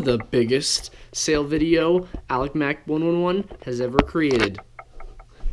the biggest sale video Alec Mac 111 has ever created.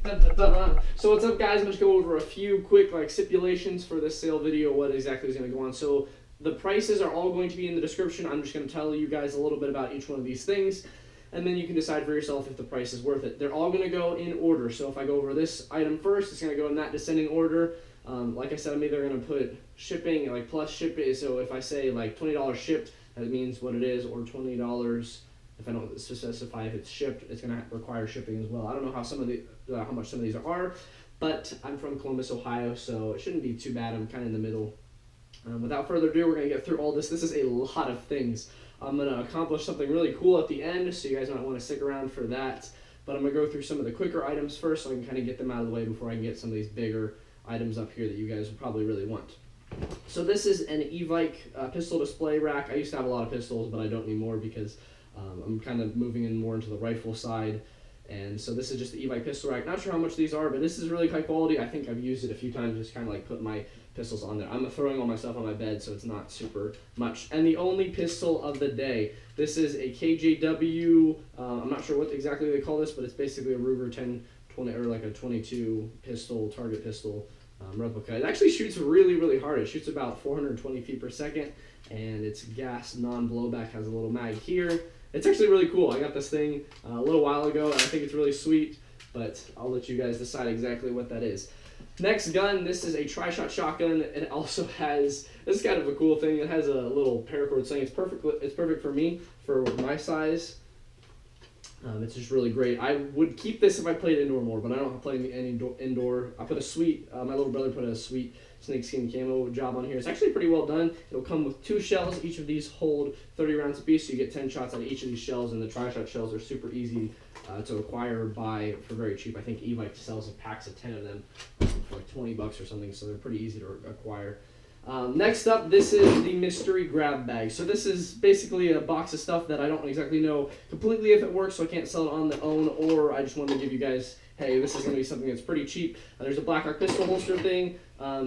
So what's up, guys? I'm just going to go over a few quick stipulations for this sale video, what exactly is going to go on. So the prices are all going to be in the description. I'm just going to tell you guys a little bit about each one of these things, and then you can decide for yourself if the price is worth it. They're all going to go in order. So if I go over this item first, it's going to go in that descending order. Like I said, I'm either going to put shipping, plus shipping. So if I say $20 shipped, that means what it is, or $20. If I don't specify if it's shipped, it's going to require shipping as well. I don't know how how much some of these are, but I'm from Columbus, Ohio, so it shouldn't be too bad. I'm kind of in the middle. Without further ado, we're going to get through all this. This is a lot of things. I'm going to accomplish something really cool at the end, so you guys might want to stick around for that. But I'm going to go through some of the quicker items first, so I can kind of get them out of the way before I can get some of these bigger items up here that you guys will probably really want. So this is an Evike pistol display rack. I used to have a lot of pistols, but I don't anymore because I'm kind of moving in more into the rifle side. And so this is just the Evike pistol rack. Not sure how much these are, but this is really high quality. I think I've used it a few times, just kind of put my pistols on there. I'm throwing all my stuff on my bed, so it's not super much. And the only pistol of the day. This is a KJW, I'm not sure what exactly they call this, but it's basically a Ruger 1020 or a 22 pistol, target pistol replica. It actually shoots really, really hard. It shoots about 420 feet per second, and it's gas non-blowback, has a little mag here. It's actually really cool. I got this thing a little while ago, and I think it's really sweet, but I'll let you guys decide exactly what that is. Next gun, this is a tri-shot shotgun. It also has, this is kind of a cool thing, it has a little paracord thing. It's perfect for me, for my size. It's just really great. I would keep this if I played indoor more, but I don't play any indoor. I put a sweet, my little brother put a sweet snakeskin camo job on here. It's actually pretty well done. It'll come with 2 shells. Each of these hold 30 rounds apiece, so you get 10 shots out of each of these shells, and the tri-shot shells are super easy to acquire for very cheap. I think Evike sells packs of 10 of them for $20 or something, so they're pretty easy to acquire. Next up, this is the mystery grab bag. So this is basically a box of stuff that I don't exactly know completely if it works, so I can't sell it on the own, or I just wanted to give you guys, hey, this is going to be something that's pretty cheap. There's a Blackhawk pistol holster thing.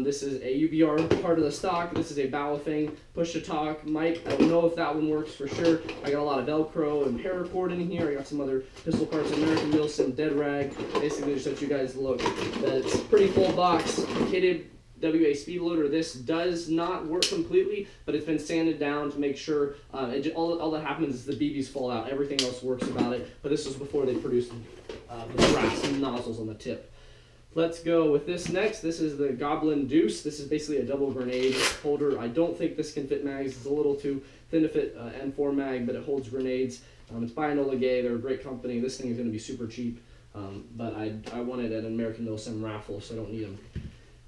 This is a UBR part of the stock. This is a bow thing, push to talk mic. I don't know if that one works for sure. I got a lot of Velcro and paracord in here. I got some other pistol parts, American Wilson, dead rag. Basically just let you guys look. That's a pretty full box, kitted WA speed loader. This does not work completely, but it's been sanded down to make sure all that happens is the BBs fall out. Everything else works about it, but this was before they produced the brass nozzles on the tip. Let's go with this next. This is the Goblin Deuce. This is basically a double grenade holder. I don't think this can fit mags. It's a little too thin to fit M4 mag, but it holds grenades. It's by Enola Gaye. They're a great company. This thing is going to be super cheap, but I won it at an American Wilson raffle, so I don't need them.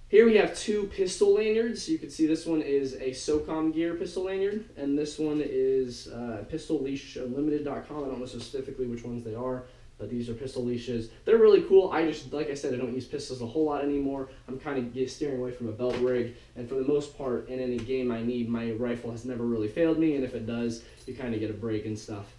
Here we have 2 pistol lanyards. You can see this one is a Socom Gear pistol lanyard, and this one is pistolleashlimited.com. I don't know specifically which ones they are, but these are pistol leashes. They're really cool. Like I said, I don't use pistols a whole lot anymore. I'm kind of steering away from a belt rig, and for the most part, in any game I need, my rifle has never really failed me, and if it does, you kind of get a break and stuff.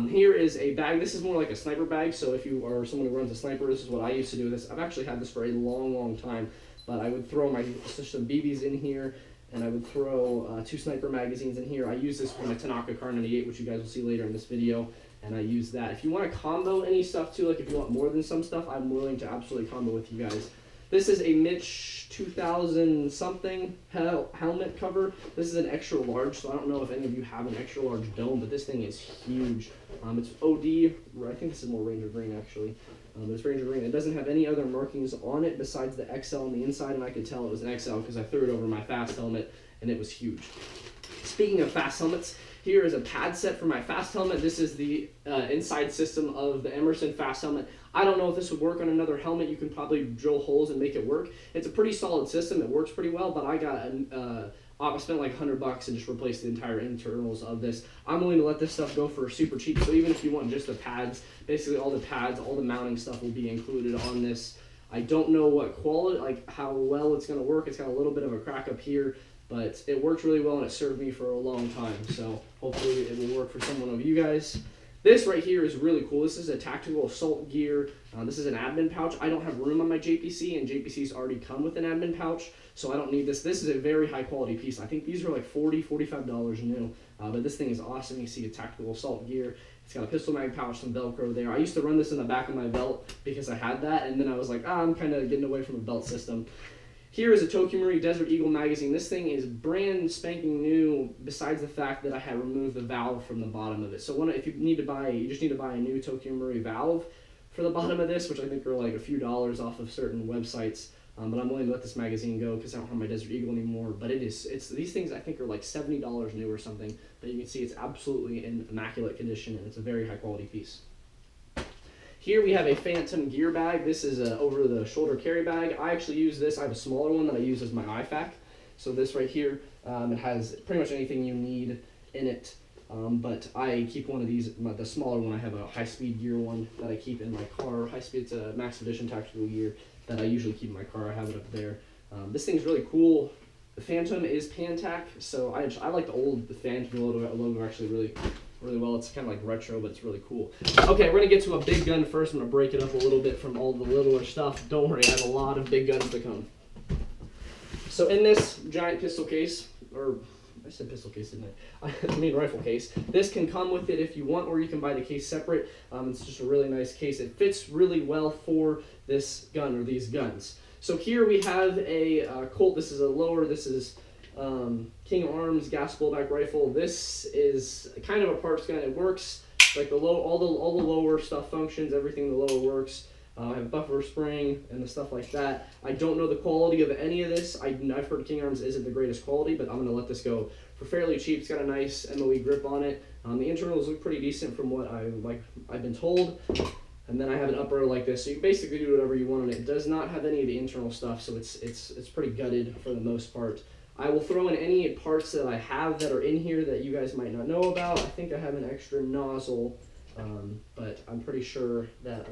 Here is a bag. This is more like a sniper bag, so if you are someone who runs a sniper, this is what I used to do with this. I've actually had this for a long, long time. But I would throw some BBs in here, and I would throw 2 sniper magazines in here. I use this for my Tanaka Kar98k, which you guys will see later in this video, and I use that. If you want to combo any stuff too, if you want more than some stuff, I'm willing to absolutely combo with you guys. This is a Mich 2000 something helmet cover. This is an extra large, so I don't know if any of you have an extra large dome, but this thing is huge. It's OD. I think this is more Ranger Green actually. It's Ranger Green. It doesn't have any other markings on it besides the XL on the inside, and I could tell it was an XL because I threw it over my fast helmet, and it was huge. Speaking of fast helmets, here is a pad set for my fast helmet. This is the inside system of the Emerson fast helmet. I don't know if this would work on another helmet. You can probably drill holes and make it work. It's a pretty solid system. It works pretty well, but I got I spent like $100 and just replaced the entire internals of this. I'm willing to let this stuff go for super cheap, so even if you want just the pads, basically all the pads, all the mounting stuff will be included on this. I don't know what quality, how well it's going to work. It's got a little bit of a crack up here, but it works really well and it served me for a long time, so hopefully it will work for someone of you guys. This right here is really cool. This is a tactical assault gear. This is an admin pouch. I don't have room on my JPC, and JPCs already come with an admin pouch, so I don't need this. This is a very high quality piece. I think these are like $40, $45 new, but this thing is awesome. You see a tactical assault gear. It's got a pistol mag pouch, some Velcro there. I used to run this in the back of my belt because I had that, and then I was like, I'm kind of getting away from a belt system. Here is a Marui Desert Eagle magazine. This thing is brand spanking new, besides the fact that I had removed the valve from the bottom of it. So if you need to buy, you just need to buy a new Marui valve for the bottom of this, which I think are like a few dollars off of certain websites. But I'm willing to let this magazine go because I don't have my Desert Eagle anymore. But it's these things I think are like $70 new or something. But you can see it's absolutely in immaculate condition, and it's a very high quality piece. Here we have a Phantom gear bag. This is an over-the-shoulder carry bag. I actually use this. I have a smaller one that I use as my IFAK. So this right here, it has pretty much anything you need in it. But I keep one of these, the smaller one. I have a high-speed gear one that I keep in my car. High-speed, it's a Max Edition tactical gear that I usually keep in my car. I have it up there. This thing's really cool. The Phantom is Pantac, so I like the Phantom logo actually really well. It's kind of like retro, but it's really cool. Okay, we're gonna get to a big gun first. I'm gonna break it up a little bit from all the littler stuff. Don't worry, I have a lot of big guns to come. So in this giant pistol case, or I said pistol case, didn't I? I mean rifle case. This can come with it if you want, or you can buy the case separate. It's just a really nice case. It fits really well for this gun or these guns. So here we have a Colt. This is a lower. This is King Arms gas blowback rifle. This is kind of a parts gun. It works like all the lower stuff functions. Everything the lower works. I have a buffer spring and the stuff like that. I don't know the quality of any of this. I've heard King Arms isn't the greatest quality, but I'm gonna let this go for fairly cheap. It's got a nice MOE grip on it. The internals look pretty decent from what I've been told. And then I have an upper like this, so you can basically do whatever you want on it. It does not have any of the internal stuff, so it's pretty gutted for the most part. I will throw in any parts that I have that are in here that you guys might not know about. I think I have an extra nozzle, but I'm pretty sure that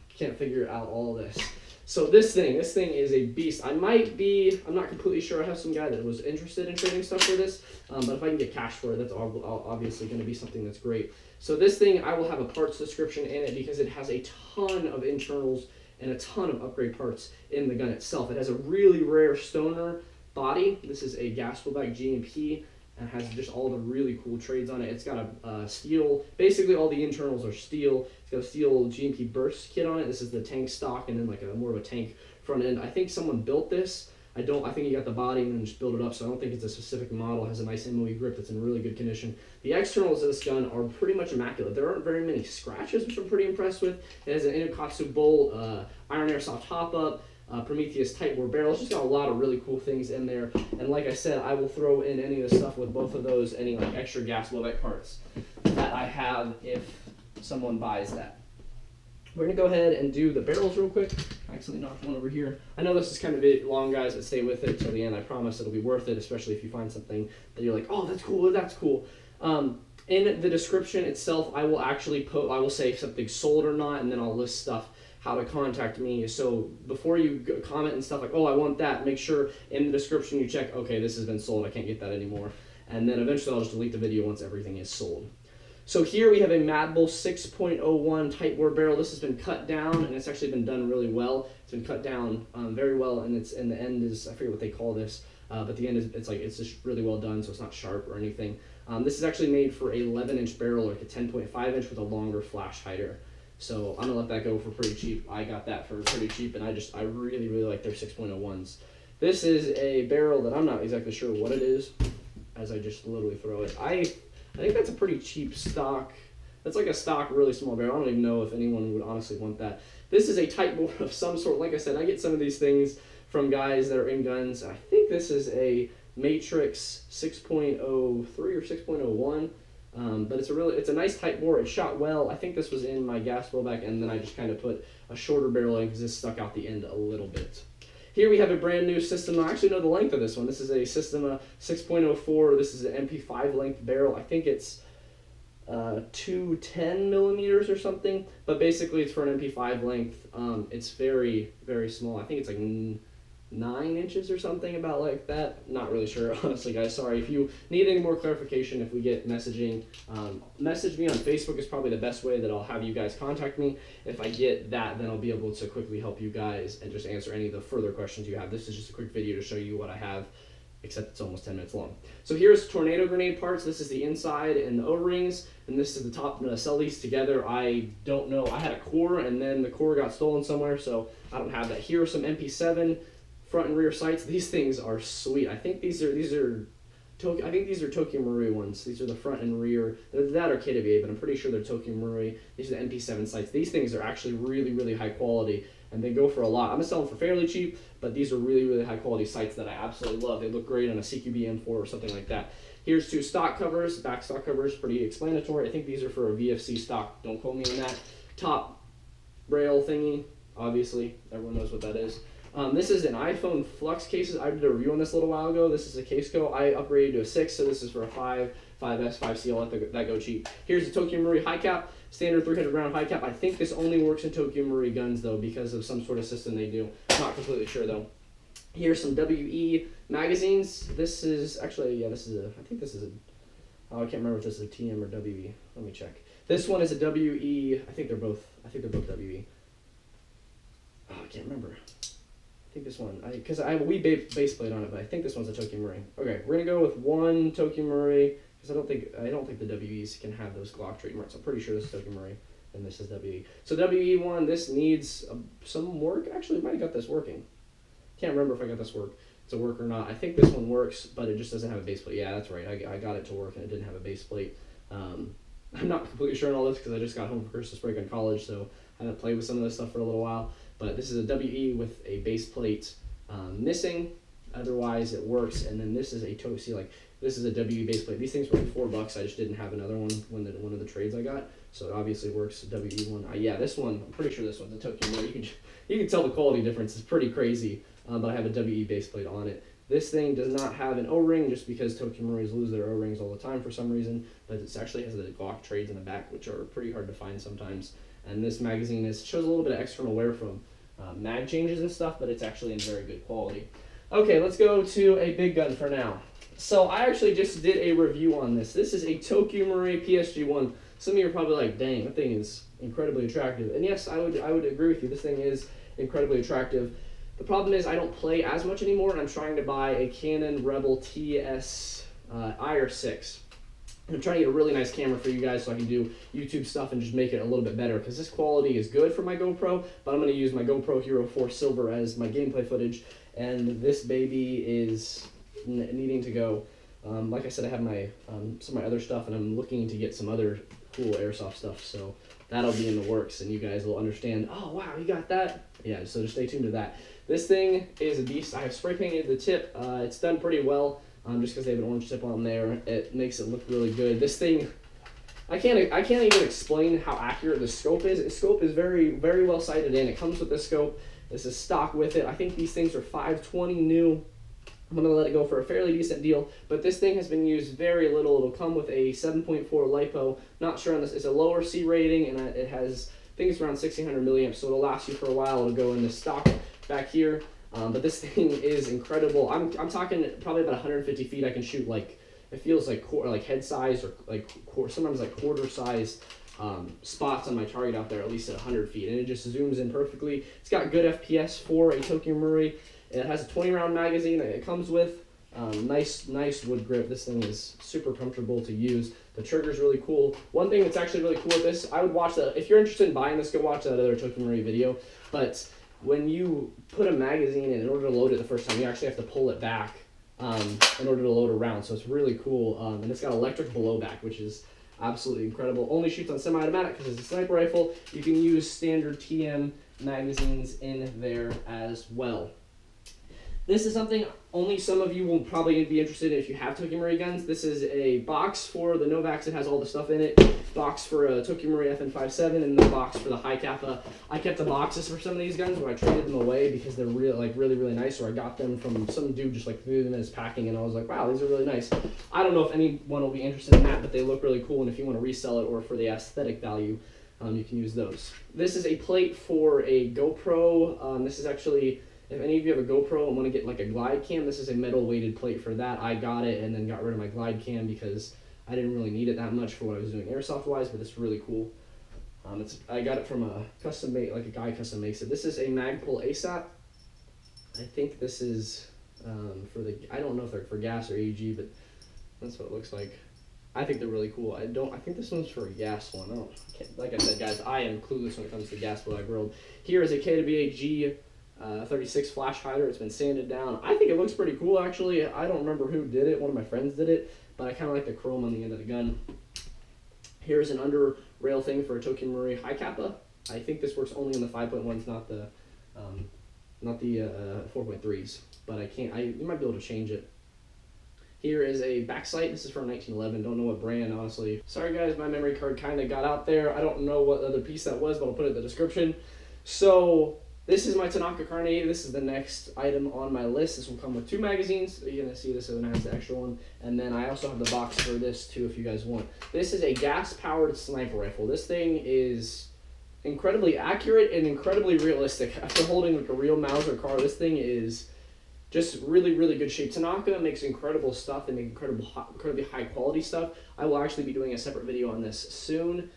can't figure out all this. So this thing is a beast. I'm not completely sure. I have some guy that was interested in trading stuff for this, but if I can get cash for it, that's obviously going to be something that's great. So this thing, I will have a parts description in it because it has a ton of internals and a ton of upgrade parts in the gun itself. It has a really rare stoner body. This is a gas blowback G&P and has just all the really cool trades on it. It's got a steel, basically all the internals are steel. It's got a steel G&P burst kit on it. This is the tank stock and then like more of a tank front end. I think someone built this. I think he got the body and then just built it up, so I don't think it's a specific model. It has a nice MOE grip that's in really good condition. The externals of this gun are pretty much immaculate. There aren't very many scratches, which I'm pretty impressed with. It has an Inokatsu Bull, Iron Airsoft hop-up, Prometheus tight bore barrel. It's just got a lot of really cool things in there. And like I said, I will throw in any of the stuff with both of those, any like extra gas blowback parts that I have if someone buys that. We're gonna go ahead and do the barrels real quick. I accidentally knocked one over here. I know this is kind of a bit long, guys, but stay with it till the end. I promise it'll be worth it, especially if you find something that you're like, oh, that's cool, that's cool. In the description itself, I will say something sold or not, and then I'll list stuff, how to contact me. So before you comment and stuff like, oh, I want that, make sure in the description you check, okay, this has been sold, I can't get that anymore. And then eventually I'll just delete the video once everything is sold. So here we have a Madbull 6.01 tight bore barrel. This has been cut down, and it's actually been done really well. It's been cut down very well, and the end is, I forget what they call this, but the end is it's just really well done, so it's not sharp or anything. This is actually made for a 11-inch barrel, like a 10.5-inch with a longer flash hider. So I'm gonna let that go for pretty cheap. I got that for pretty cheap, and I really like their 6.01s. This is a barrel that I'm not exactly sure what it is, as I just literally throw it. I think that's a pretty cheap stock. That's like a stock, really small barrel. I don't even know if anyone would honestly want that. This is a tight bore of some sort. Like I said, I get some of these things from guys that are in guns. I think this is a Matrix 6.03 or 6.01. But it's a nice tight bore. It shot well. I think this was in my gas blowback, and then I just kind of put a shorter barrel in because this stuck out the end a little bit. Here we have a brand new system. I actually know the length of this one. This is a Systema 6.04. This is an MP5 length barrel. I think it's 210 millimeters or something, but basically it's for an MP5 length. It's very, very small. I think it's like 9 inches or something, about like that. Not really sure, honestly, guys. Sorry. If you need any more clarification, if we get messaging, message me on Facebook is probably the best way that I'll have you guys contact me. If I get that, then I'll be able to quickly help you guys and just answer any of the further questions you have. This is just a quick video to show you what I have, except it's almost 10 minutes long. So here's tornado grenade parts. This is the inside and the O-rings, and this is the top. I'm going to sell these together. I don't know. I had a core, and then the core got stolen somewhere, so I don't have that. Here are some MP7 front and rear sights. These things are sweet. I think these are Tokyo Marui ones. These are the front and rear. They're that or KJW, but I'm pretty sure they're Tokyo Marui. These are the MP7 sights. These things are actually really, really high quality, and they go for a lot. I'm gonna sell them for fairly cheap, but these are really, really high quality sights that I absolutely love. They look great on a CQB M4 or something like that. Here's 2 stock covers, back stock covers, pretty explanatory. I think these are for a VFC stock. Don't quote me on that. Top rail thingy, obviously, everyone knows what that is. This is an iPhone Flux cases. I did a review on this a little while ago. This is a case co. I upgraded to a 6, so this is for a 5, 5S, 5C. I'll let that go cheap. Here's the Tokyo Marui high cap, standard 300 round high cap. I think this only works in Tokyo Marui guns though, because of some sort of system they do. Not completely sure though. Here's some WE magazines. This is actually, yeah, this is a, I think this is a, oh, I can't remember if this is a TM or WE. Let me check. This one is a WE. I think they're both WE. Oh, I can't remember. I think this one, because I have a wee base plate on it, but I think this one's a Tokyo Marui. Okay, we're gonna go with one Tokyo Marui, because I don't think the WEs can have those Glock trademarks. I'm pretty sure this is Tokyo Marui, and this is WE. So WE1, this needs some work. Actually, I might have got this working. Can't remember if I got this to work or not. I think this one works, but it just doesn't have a base plate. Yeah, that's right. I got it to work, and it didn't have a base plate. I'm not completely sure on all this because I just got home for Christmas break in college, so I haven't played with some of this stuff for a little while. But this is a WE with a base plate missing. Otherwise, it works. And then this is a see, like this is a WE base plate. These things were like $4. I just didn't have another one when one of the trades I got. So it obviously works. WE1. Yeah, this one. I'm pretty sure this one's a Tokyo Marui. You can tell the quality difference. It's pretty crazy. But I have a WE base plate on it. This thing does not have an O-ring just because Tokyo Maruis lose their O-rings all the time for some reason. But it actually has the Glock trades in the back, which are pretty hard to find sometimes. And this magazine shows a little bit of external wear from mag changes and stuff, but it's actually in very good quality. Okay, let's go to a big gun for now. So I actually just did a review on this. This is a Tokyo Marui PSG-1. Some of you are probably like, dang, that thing is incredibly attractive. And yes, I would agree with you. This thing is incredibly attractive. The problem is I don't play as much anymore, and I'm trying to buy a Canon Rebel TS IR6. I'm trying to get a really nice camera for you guys so I can do YouTube stuff and just make it a little bit better, because this quality is good for my GoPro, but I'm going to use my GoPro Hero 4 Silver as my gameplay footage, and this baby is needing to go. Like I said, I have my some of my other stuff, and I'm looking to get some other cool airsoft stuff, so that'll be in the works, and you guys will understand, oh wow, you got that? Yeah, so just stay tuned to that. This thing is a beast. I have spray painted the tip. It's done pretty well. Just because they have an orange tip on there, it makes it look really good. This thing, I can't even explain how accurate the scope is. The scope is very, very well sighted in. It comes with the scope. This is stock with it. I think these things are $520 new. I'm gonna let it go for a fairly decent deal, but this thing has been used very little. It'll come with a 7.4 LiPo. Not sure on this. It's a lower C rating, and it has, I think it's around 1600 milliamps, so it'll last you for a while. It'll go in the stock back here. But this thing is incredible. I'm talking probably about 150 feet. I can shoot like, it feels like head size or like sometimes like quarter size spots on my target out there, at least at 100 feet, and it just zooms in perfectly. It's got good FPS for a Tokyo Marui. It has a 20 round magazine that it comes with. Nice wood grip. This thing is super comfortable to use. The trigger's really cool. One thing that's actually really cool with this, I would watch that. If you're interested in buying this, go watch that other Tokyo Marui video. But when you put a magazine in order to load it the first time, you actually have to pull it back in order to load a round. So it's really cool. And it's got electric blowback, which is absolutely incredible. Only shoots on semi-automatic because it's a sniper rifle. You can use standard TM magazines in there as well. This is something only some of you will probably be interested in if you have Tokyo Marui guns. This is a box for the Novaks. It has all the stuff in it. Box for a Tokyo Marui FN57, and the box for the high kappa. I kept the boxes for some of these guns, but I traded them away because they're really nice, or I got them from some dude just like threw them in his packing, and I was like, wow, these are really nice. I don't know if anyone will be interested in that, but they look really cool, and if you want to resell it or for the aesthetic value, you can use those. This is a plate for a GoPro. This is actually If any of you have a GoPro and want to get like a glide cam, this is a metal weighted plate for that. I got it and then got rid of my glide cam because I didn't really need it that much for what I was doing airsoft wise, but it's really cool. I got it from a custom made, like a guy custom makes it. This is a Madbull ASAP. I think this is for the, I don't know if they're for gas or AG, but that's what it looks like. I think they're really cool. I think this one's for a gas one. Like I said, guys, I am clueless when it comes to gas world. Here is a KJW G36 flash hider. It's been sanded down. I think it looks pretty cool, actually. I don't remember who did it. One of my friends did it, but I kind of like the chrome on the end of the gun. Here's an under rail thing for a Tokyo Marui high kappa. I think this works only on the 5.1s, not the 4.3s. But you might be able to change it. Here is a back sight. This is from 1911. Don't know what brand, honestly. Sorry, guys, my memory card kind of got out there. I don't know what other piece that was, but I'll put it in the description. So this is my Tanaka Kar98k. This is the next item on my list. This will come with 2 magazines. You're going to see this, and it has the extra one. And then I also have the box for this, too, if you guys want. This is a gas-powered sniper rifle. This thing is incredibly accurate and incredibly realistic. After holding like a real Mauser car, this thing is just really, really good shape. Tanaka makes incredible stuff. They make incredibly high quality stuff. I will actually be doing a separate video on this soon.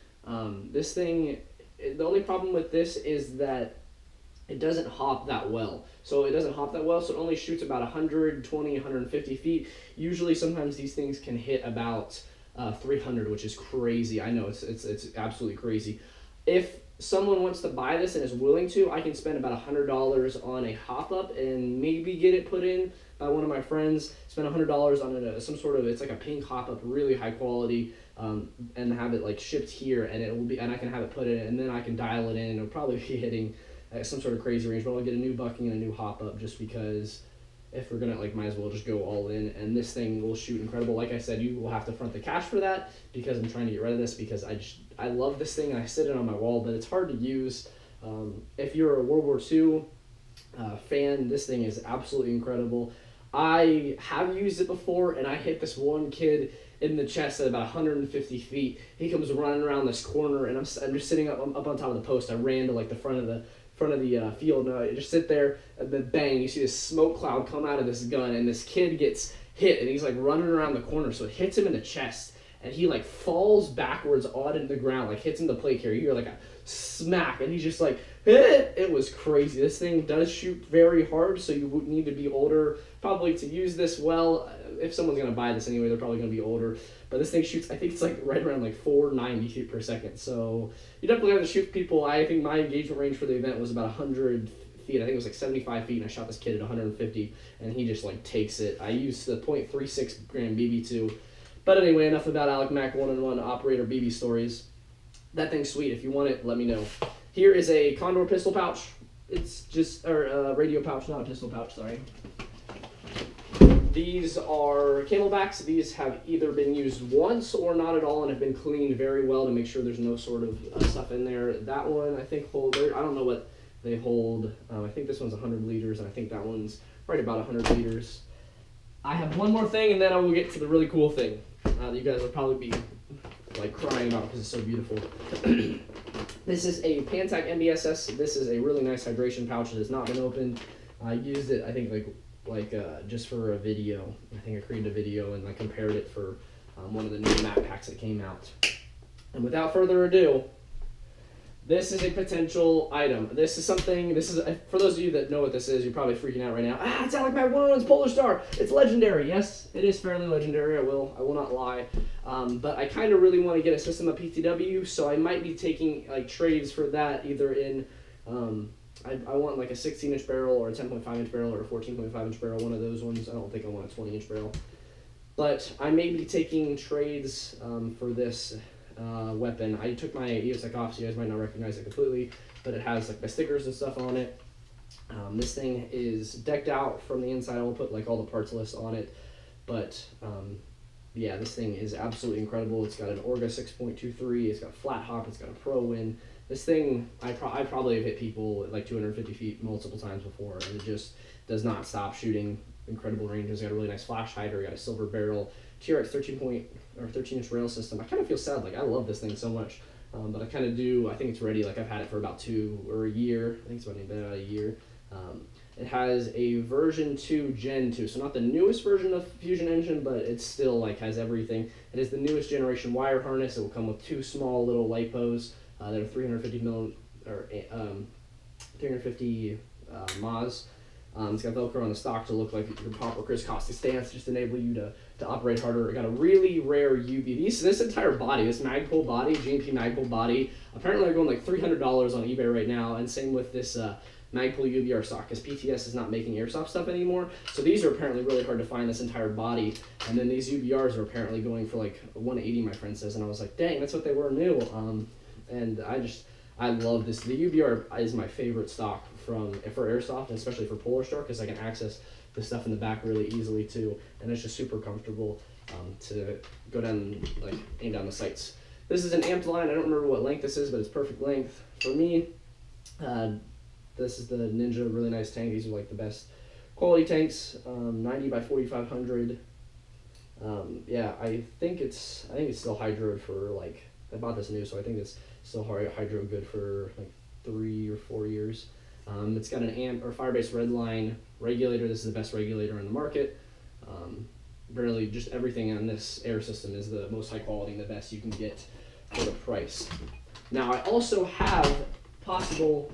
This thing, the only problem with this is that it doesn't hop that well. So it only shoots about 120, 150 feet. Usually, sometimes these things can hit about 300, which is crazy. I know, it's absolutely crazy. If someone wants to buy this and is willing to, I can spend about $100 on a hop-up and maybe get it put in by one of my friends. Spend $100 on some sort of, it's like a pink hop-up, really high quality, and have it like shipped here, and it will be, and I can have it put in, and then I can dial it in. It'll probably be hitting some sort of crazy range, but I'll get a new bucking and a new hop-up just because if we're gonna, like, might as well just go all in, and this thing will shoot incredible. Like I said, you will have to front the cash for that because I'm trying to get rid of this because I love this thing and I sit it on my wall, but it's hard to use. If you're a World War II fan, this thing is absolutely incredible. I have used it before, and I hit this one kid in the chest at about 150 feet. He comes running around this corner, and I'm just sitting up on top of the post. I ran to like the front of the field, and I just sit there, and then bang, you see this smoke cloud come out of this gun, and this kid gets hit, and he's like running around the corner, so it hits him in the chest, and he like falls backwards onto the ground, like hits him the plate carrier. You hear like a smack, and he's just like, hit. It was crazy. This thing does shoot very hard, so you would need to be older probably to use this well. If someone's gonna buy this anyway, they're probably gonna be older. But this thing shoots, I think it's like right around like 490 feet per second. So you definitely have to shoot people. I think my engagement range for the event was about 100 feet. I think it was like 75 feet, and I shot this kid at 150, and he just like takes it. I used the .36 gram BB2. But anyway, enough about Alec Mac one-on-one operator BB stories. That thing's sweet. If you want it, let me know. Here is a Condor pistol pouch. It's just, or radio pouch, not a pistol pouch, sorry. These are camelbacks. These have either been used once or not at all and have been cleaned very well to make sure there's no sort of stuff in there. That one, I think, I don't know what they hold. I think this one's 100 liters, and I think that one's right about 100 liters. I have one more thing, and then I will get to the really cool thing that you guys will probably be like crying about because it's so beautiful. This is a Pantac MBSS. This is a really nice hydration pouch that has not been opened. I used it, I think, like just for a video. I think I created a video and I compared it for one of the new map packs that came out. And without further ado, this is a potential item. This is for those of you that know what this is, you're probably freaking out right now. Ah, it's Alec Mac 101's Polarstar. It's legendary. Yes, it is fairly legendary. I will not lie. But I kind of really want to get a system of PTW, so I might be taking like trades for that, either in I want like a 16-inch barrel or a 10.5-inch barrel or a 14.5-inch barrel, one of those ones. I don't think I want a 20-inch barrel. But I may be taking trades for this weapon. I took my EOSec off, so you guys might not recognize it completely, but it has like my stickers and stuff on it. This thing is decked out from the inside. I will put like all the parts list on it, but yeah, this thing is absolutely incredible. It's got an Orga 6.23, it's got flat hop, it's got a Pro Win. This thing, I probably have hit people at like 250 feet multiple times before, and it just does not stop shooting incredible ranges. It's got a really nice flash hider, got a silver barrel, TRX 13-inch rail system. I kind of feel sad, like I love this thing so much, but I kind of do. I think it's ready. Like I've had it for about a year. I think it's been about a year. It has a version 2 Gen 2, so not the newest version of Fusion Engine, but it still like has everything. It is the newest generation wire harness. It will come with 2 small little lipos that are 350 Mas. It's got Velcro on the stock to look like your proper crisscross stance, just to enable you to operate harder. It got a really rare UV. This entire body, this Madbull body, G&P Madbull body, apparently they're going like $300 on eBay right now, and same with this Madbull UBR stock, because PTS is not making airsoft stuff anymore. So these are apparently really hard to find, this entire body. And then these UBRs are apparently going for like 180, my friend says, and I was like, dang, that's what they were new. And I love this. The UBR is my favorite stock for airsoft, and especially for Polarstar, because I can access the stuff in the back really easily too, and it's just super comfortable to go down and like aim down the sights. This is an amped line. I don't remember what length this is, but it's perfect length for me. This is the Ninja, really nice tank. These are like the best quality tanks. 90 by 4500. Yeah, I think it's still hydroed for like, I bought this new, so I think it's still hydro good for like 3 or 4 years. It's got an firebase Redline regulator. This is the best regulator in the market. Really, just everything on this air system is the most high quality and the best you can get for the price. Now, I also have possible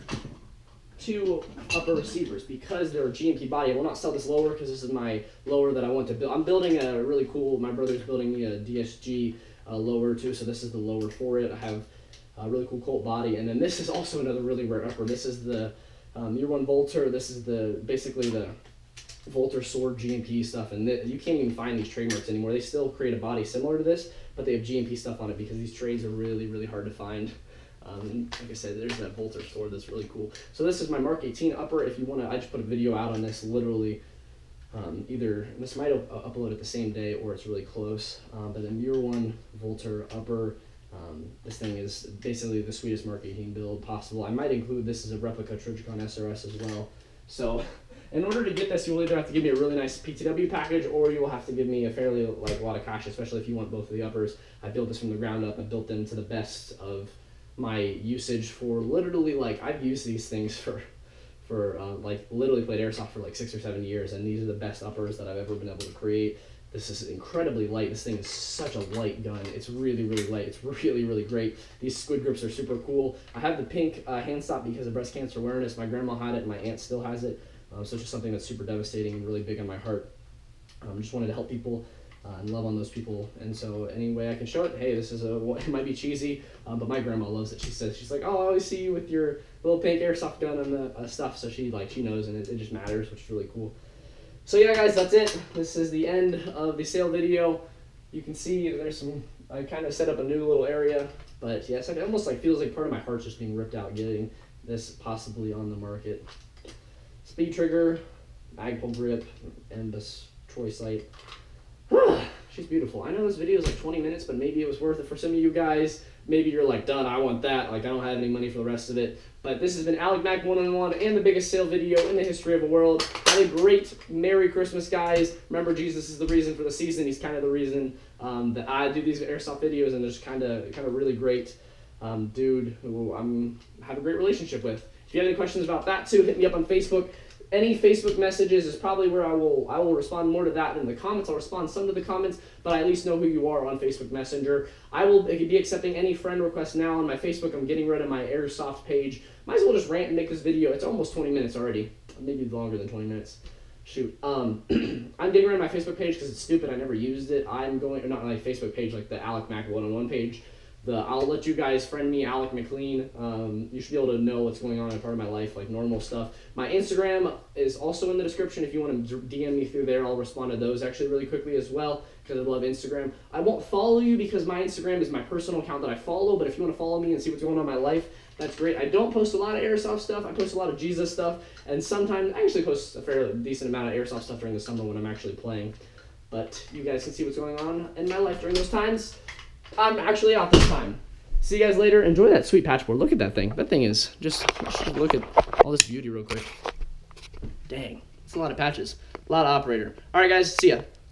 2 upper receivers because they're a G&P body. I will not sell this lower because this is my lower that I want to build. I'm building a really cool, my brother's building me a DSG lower too, so this is the lower for it. I have a really cool Colt body, and then this is also another really rare upper. This is the Year 1 Volter. This is basically the Volter Sword G&P stuff, and you can't even find these trademarks anymore. They still create a body similar to this, but they have G&P stuff on it because these trades are really, really hard to find. And like I said, there's that Volter sword that's really cool. So this is my Mark 18 upper. If you want to, I just put a video out on this literally. Either this might upload it the same day or it's really close. But then Year 1 Volter upper. This thing is basically the sweetest Mark 18 build possible. I might include this as a replica Trigicon SRS as well. So in order to get this, you'll either have to give me a really nice PTW package, or you will have to give me a fairly like a lot of cash, especially if you want both of the uppers. I built this from the ground up. I built them to the best of my usage for literally, like, I've used these things for like literally played airsoft for like 6 or 7 years, and these are the best uppers that I've ever been able to create. This is incredibly light. This thing is such a light gun. It's really, really light. It's really, really great. These squid grips are super cool. I have the pink hand stop because of breast cancer awareness. My grandma had it, and my aunt still has it. So it's just something that's super devastating and really big on my heart. Just wanted to help people and love on those people, and so any way I can show it, hey, this is it might be cheesy, but my grandma loves it. She's like, oh, I always see you with your little pink airsoft gun and the stuff, so she knows, and it just matters, which is really cool. So yeah, guys, that's it. This is the end of the sale video. You can see there's I kind of set up a new little area, but yes, it almost like feels like part of my heart's just being ripped out getting this possibly on the market. Speed trigger, Magpul grip, and this Troy sight. She's beautiful. I know this video is like 20 minutes, but maybe it was worth it for some of you guys. Maybe you're like, done, I want that. Like, I don't have any money for the rest of it. But this has been Alec Mac 1-on-1 and the biggest sale video in the history of the world. Have a great Merry Christmas, guys. Remember, Jesus is the reason for the season. He's kind of the reason that I do these airsoft videos, and there's kind of really great dude who have a great relationship with. If you have any questions about that too, hit me up on Facebook. Any Facebook messages is probably where I will respond more to that in the comments. I'll respond some to the comments, but I at least know who you are on Facebook Messenger. I will be accepting any friend requests now on my Facebook. I'm getting rid of my Airsoft page. Might as well just rant and make this video. It's almost 20 minutes already. Maybe longer than 20 minutes. Shoot. I'm getting rid of my Facebook page because it's stupid. I never used it. Not my Facebook page, like the Alec Mac 1-on-1 page. I'll let you guys friend me, Alec McLean. You should be able to know what's going on in part of my life, like normal stuff. My Instagram is also in the description. If you want to DM me through there, I'll respond to those actually really quickly as well, because I love Instagram. I won't follow you because my Instagram is my personal account that I follow, but if you want to follow me and see what's going on in my life, that's great. I don't post a lot of airsoft stuff. I post a lot of Jesus stuff, and sometimes I actually post a fairly decent amount of airsoft stuff during the summer when I'm actually playing. But you guys can see what's going on in my life during those times. I'm actually out this time. See you guys later. Enjoy that sweet patchboard. Look at that thing. That thing is just look at all this beauty real quick. Dang. It's a lot of patches. A lot of operator. All right, guys. See ya.